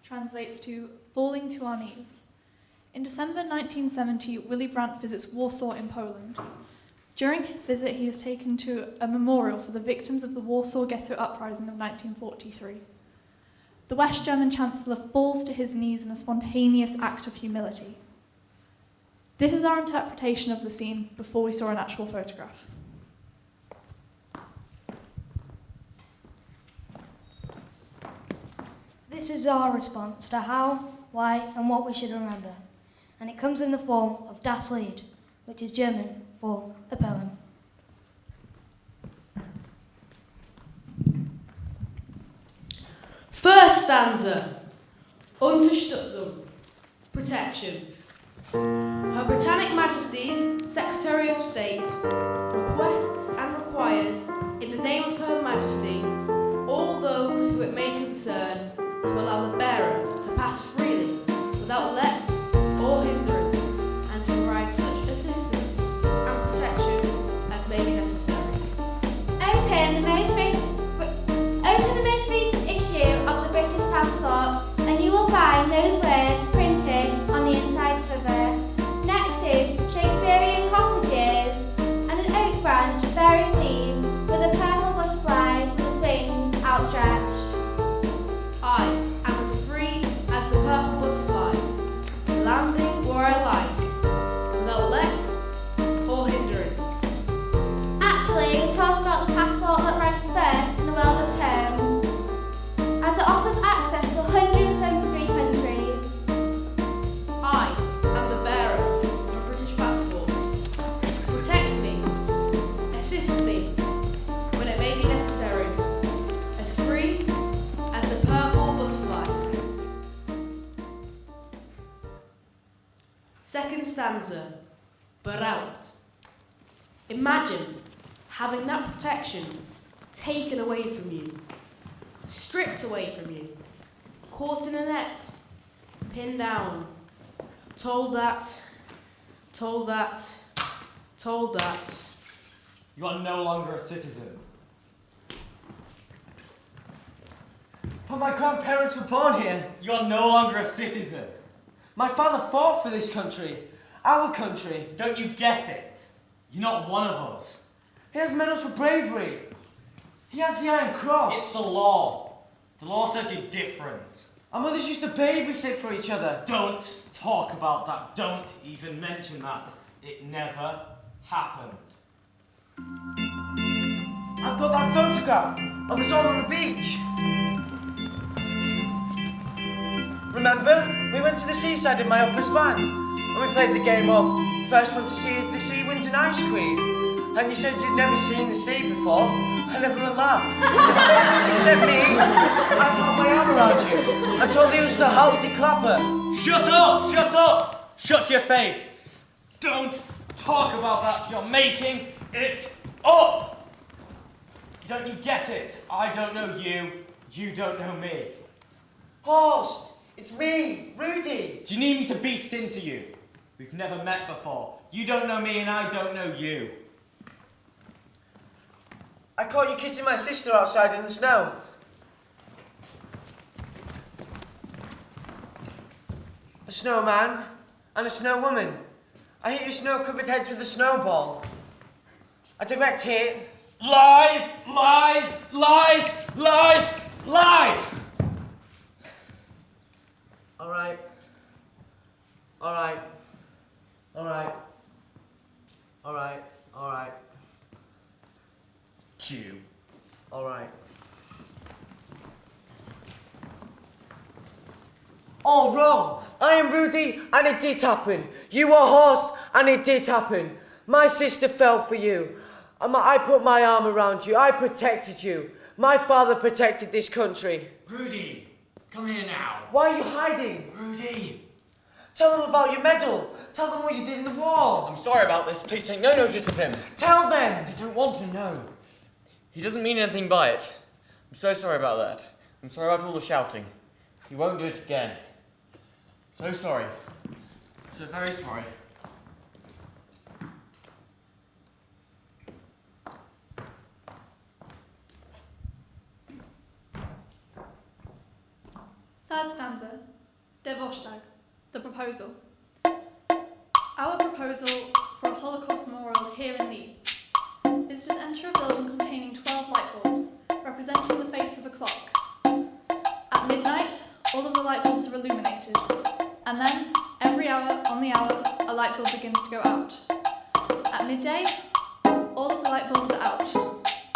translates to falling to our knees. In December 1970, Willy Brandt visits Warsaw in Poland. During his visit, he is taken to a memorial for the victims of the Warsaw Ghetto Uprising of 1943. The West German Chancellor falls to his knees in a spontaneous act of humility. This is our interpretation of the scene before we saw an actual photograph. This is our response to how, why, and what we should remember. And it comes in the form of Das Lied, which is German for a poem. First stanza. Unterstützung. Protection. Her Britannic Majesty's Secretary of State requests and requires, in the name of Her Majesty, all those who it may concern to allow the bearer to pass freely, without let or hindrance, and to provide such assistance and protection as may be necessary. Open the most recent issue of the British Passport, and you will find those words printed on the inside cover. Next to Shakespearean cottages and an oak branch bearing leaves with a purple butterfly with its wings outstretched. I am as free as the purple butterfly, landing where I like, without let or hindrance. Actually, we're talking about the passport that ranks first in the world of terms, as it offers access to 173 countries. I am the bearer of a British passport. Protect me, assist me, when it may be necessary, as free as the purple butterfly. Second stanza, Beraubt. Imagine having that protection taken away from you, stripped away from you, caught in a net, pinned down, told that You are no longer a citizen. But my grandparents were born here. You are no longer a citizen. My father fought for this country. Our country. Don't you get it? You're not one of us. He has medals for bravery. He has the Iron Cross. It's the law. The law says you're different. Our mothers used to babysit for each other. Don't talk about that. Don't even mention that. It never happened. I've got that photograph of us all on the beach. Remember? We went to the seaside in my upra's van and we played the game of first one to see the sea wins an ice cream. And you said you'd never seen the sea before, and everyone laughed. Except me. I put my arm around you. I told you it was the Hulk de Clapper. Shut up! Shut up! Shut your face! Don't talk about that. You're making it up! Don't you get it? I don't know you. You don't know me. Horst, it's me, Rudy. Do you need me to beat it into you? We've never met before. You don't know me and I don't know you. I caught you kissing my sister outside in the snow. A snowman and a snow woman. I hit your snow-covered heads with a snowball. A direct hit. Lies! Lies! Lies! Lies! Lies! All right. All right. All right. All right. All right. Jew. All right. All wrong. I am Rudy, and it did happen. You are Horst, and it did happen. My sister fell for you. I put my arm around you. I protected you. My father protected this country. Rudy, come here now. Why are you hiding? Rudy. Tell them about your medal. Tell them what you did in the war. I'm sorry about this. Please take no notice of him. Tell them. They don't want to know. He doesn't mean anything by it. I'm so sorry about that. I'm sorry about all the shouting. He won't do it again. So sorry. So very sorry. Third stanza. Der Vorschlag, the proposal. Our proposal for a Holocaust Memorial here in Leeds. Visitors enter a building containing 12 light bulbs, representing the face of a clock. At midnight, all of the light bulbs are illuminated, and then, every hour on the hour, a light bulb begins to go out. At midday, all of the light bulbs are out,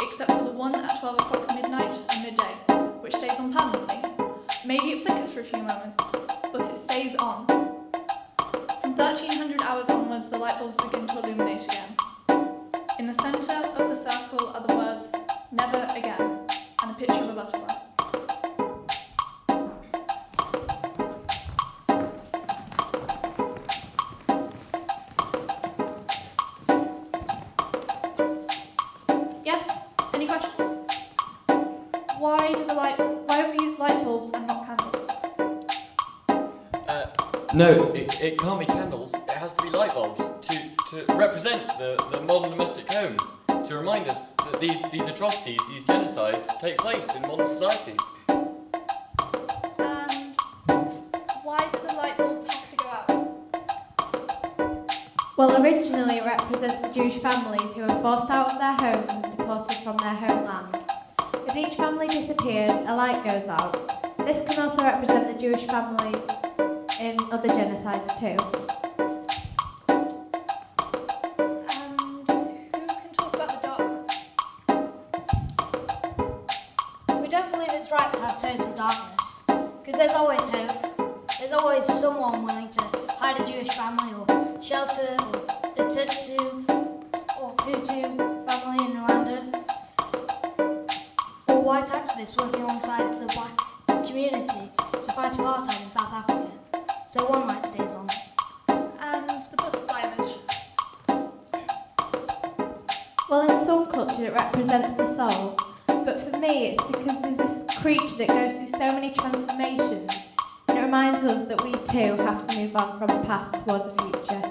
except for the one at 12 o'clock midnight and midday, which stays on permanently. Maybe it flickers for a few moments, but it stays on. From 1300 hours onwards, the light bulbs begin to illuminate again. In the centre of the circle are the words, "Never again," and a picture of a butterfly. Yes? Any questions? Why have we used light bulbs and not candles? No, it can't be candles. It has to be light bulbs to represent the modern domestic home, to remind us that these atrocities, these genocides, take place in modern societies. And why do the light bulbs have to go out? Well, originally it represents the Jewish families who were forced out of their homes and deported from their homeland. As each family disappeared, a light goes out. This can also represent the Jewish families in other genocides too. And who can talk about the darkness? We don't believe it's right to have total darkness, because there's always hope. There's always someone willing to hide a Jewish family or shelter or a Tutsi or Hutu family in Rwanda, or white activists working alongside the black community to fight apartheid in South Africa. So one light stays on. And the butterfly image. Well, in some cultures it represents the soul, but for me it's because there's this creature that goes through so many transformations, and it reminds us that we too have to move on from the past towards the future.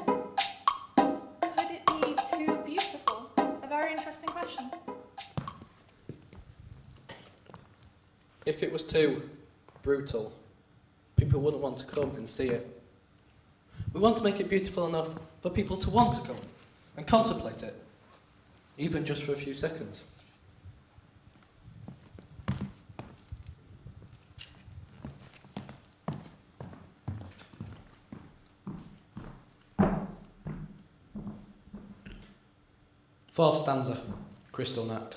Could it be too beautiful? A very interesting question. If it was too brutal, people wouldn't want to come and see it. We want to make it beautiful enough for people to want to come and contemplate it, even just for a few seconds. Fourth stanza, Crystal Nut.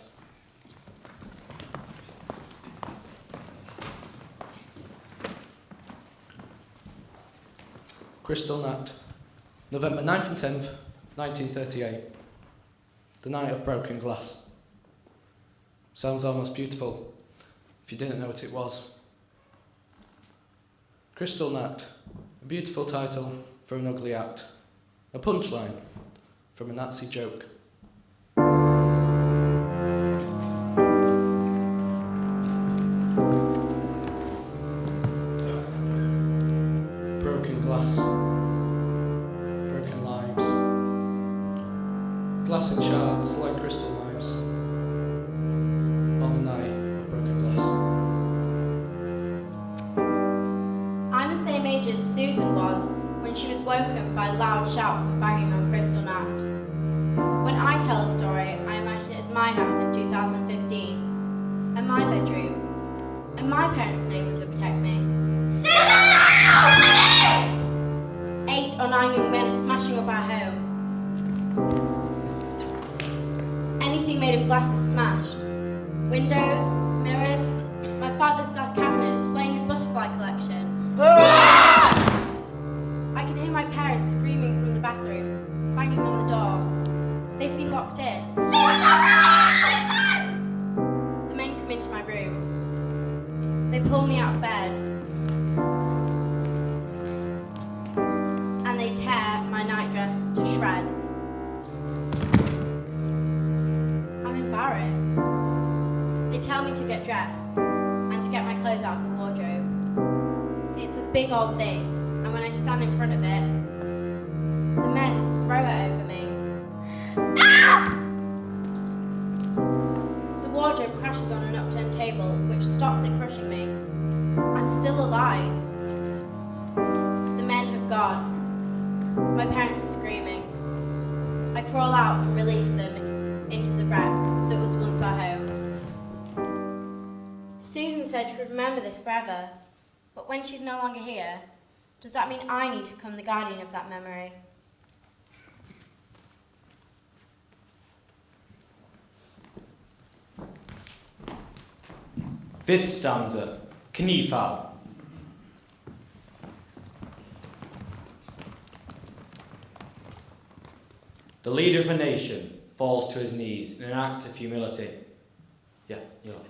Crystal Nut, November 9th and 10th, 1938. The night of broken glass. Sounds almost beautiful, if you didn't know what it was. Crystal Nut, a beautiful title for an ugly act. A punchline from a Nazi joke. Broken glass, broken lives, glass in shards like crystal knives, on the night of broken glass. I'm the same age as Susan was when she was woken by loud shouts and banging on crystal nut. When I tell a story, I imagine it as my house in 2015, and my bedroom, and my parents unable to protect me. Susan! 8 or 9 young men are smashing up our home. Anything made of glass is smashed. Windows, mirrors, my father's glass cabinet displaying his butterfly collection. I can hear my parents screaming from the bathroom, banging on the door. They've been locked in. The men come into my room. They pull me out of bed. And they tear my nightdress to shreds. I'm embarrassed. They tell me to get dressed and to get my clothes out of the wardrobe. It's a big old thing, and when I stand in front of it, the men throw it over me. Ah! The wardrobe crashes on an upturned table, which stops it crushing me. I'm still alive. crawl out and release them into the wreck that was once our home. Susan said she would remember this forever, but when she's no longer here, does that mean I need to become the guardian of that memory? Fifth stanza, Kniefall. The leader of a nation falls to his knees in an act of humility. Yeah, you're right.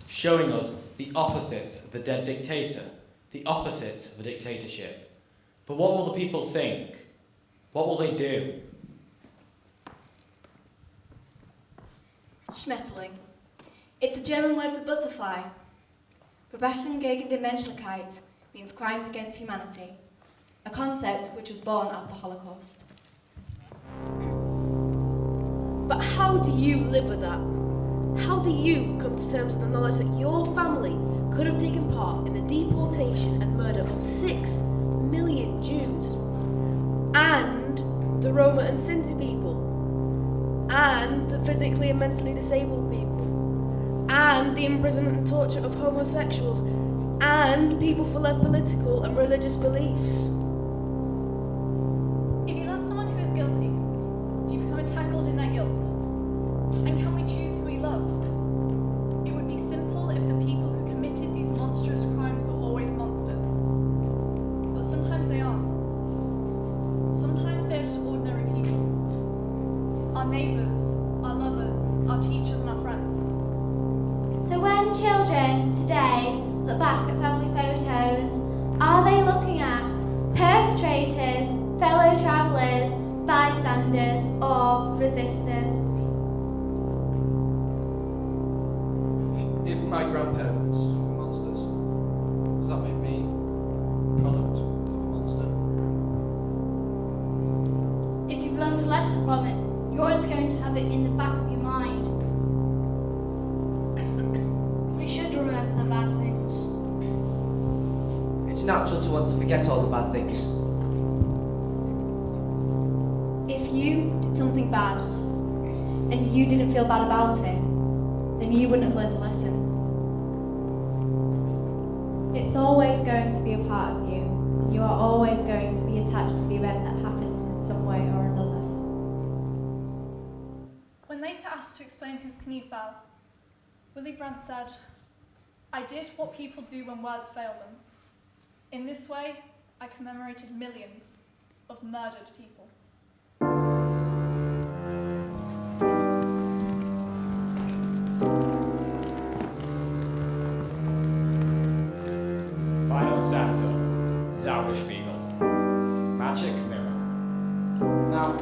Showing us the opposite of the dead dictator, the opposite of a dictatorship. But what will the people think? What will they do? Schmetterling. It's a German word for butterfly. Verbrechen gegen die Menschlichkeit means crimes against humanity, a concept which was born out of the Holocaust. But how do you live with that? How do you come to terms with the knowledge that your family could have taken part in the deportation and murder of 6 million Jews, and the Roma and Sinti people, and the physically and mentally disabled people, and the imprisonment and torture of homosexuals, and people for their political and religious beliefs? If you love someone who is guilty, do you become entangled in their guilt? And can we choose who we love? It would be simple if the people who committed these monstrous crimes were always monsters. But sometimes they aren't. Sometimes they're just ordinary people. Our neighbours, our lovers, our teachers and our friends. So when children today look back at family photos, are they looking at perpetrators, fellow travellers, bystanders or resistors? If my grandparents were monsters, does that make me a product of a monster? If you've learned a lesson from it, you're always going to have it in the back of your mind. We should remember the bad things. It's natural to want to forget all the bad things. If you did something bad and you didn't feel bad about it, then you wouldn't have learned a lesson. It's always going to be a part of you. You are always going to be attached to the event that happened in some way or another. When later asked to explain his Kniefall, Willy Brandt said, "I did what people do when words fail them. In this way, I commemorated millions of murdered people." Final stanza, Zauberspiegel. Magic mirror. Now,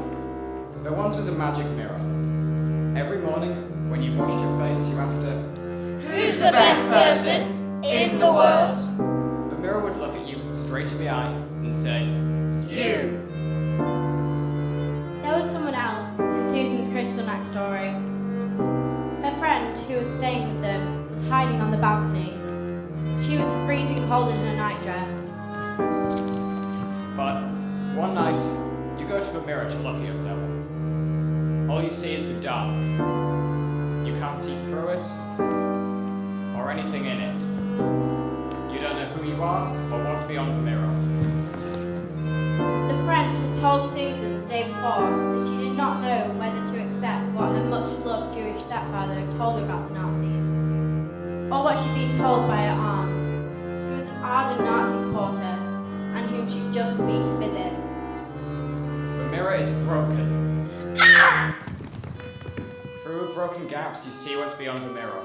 there once was a magic mirror. Every morning, when you washed your face, you asked it, Who's the best person in the world? the mirror would look at you straight in the eye and say, You! There was someone else in Susan's crystal night story. Her friend, who was staying with them, was hiding on the balcony. She was freezing cold in her nightdress. But one night, you go to the mirror to look at yourself. All you see is the dark. You can't see through it or anything in it. You don't know who you are or what's beyond the mirror. The friend had told Susan the day before that she did not know whether to accept what her much-loved Jewish stepfather had told her about the Nazis, or what she'd been told by her aunt, who was an ardent Nazi supporter and whom she'd just been to visit. The mirror is broken. Through broken gaps, you see what's beyond the mirror.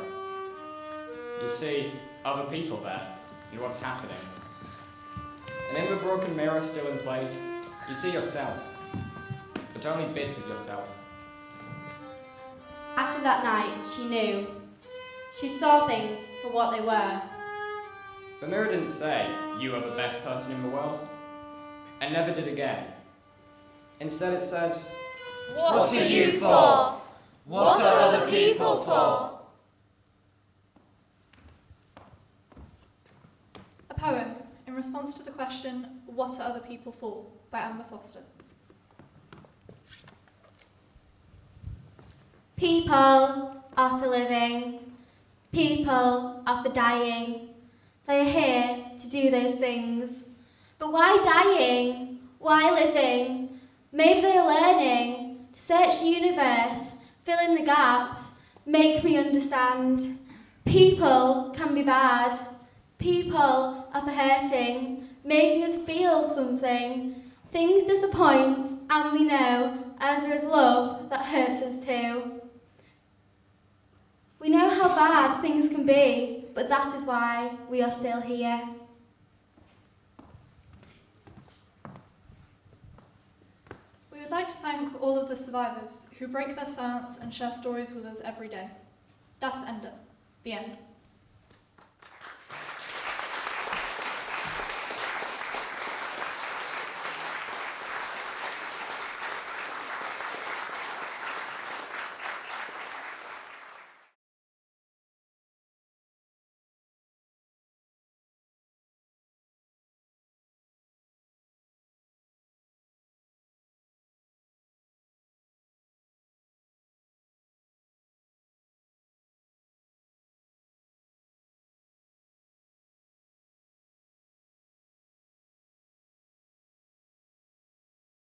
You see other people there and what's happening. And in the broken mirror still in place, you see yourself, but only bits of yourself. After that night, she knew. She saw things for what they were. The mirror didn't say, you are the best person in the world, and never did again. Instead it said, What are you for? What are other people for? A poem in response to the question, "What are other people for?" by Amber Foster. People are for living. People are for dying. They are here to do those things. But why dying? Why living? Maybe they are learning to search the universe, fill in the gaps, make me understand. People can be bad. People are for hurting, making us feel something. Things disappoint, and we know as there is love that hurts us too. We know how bad things can be, but that is why we are still here. We would like to thank all of the survivors who break their silence and share stories with us every day. Das Ende. The end.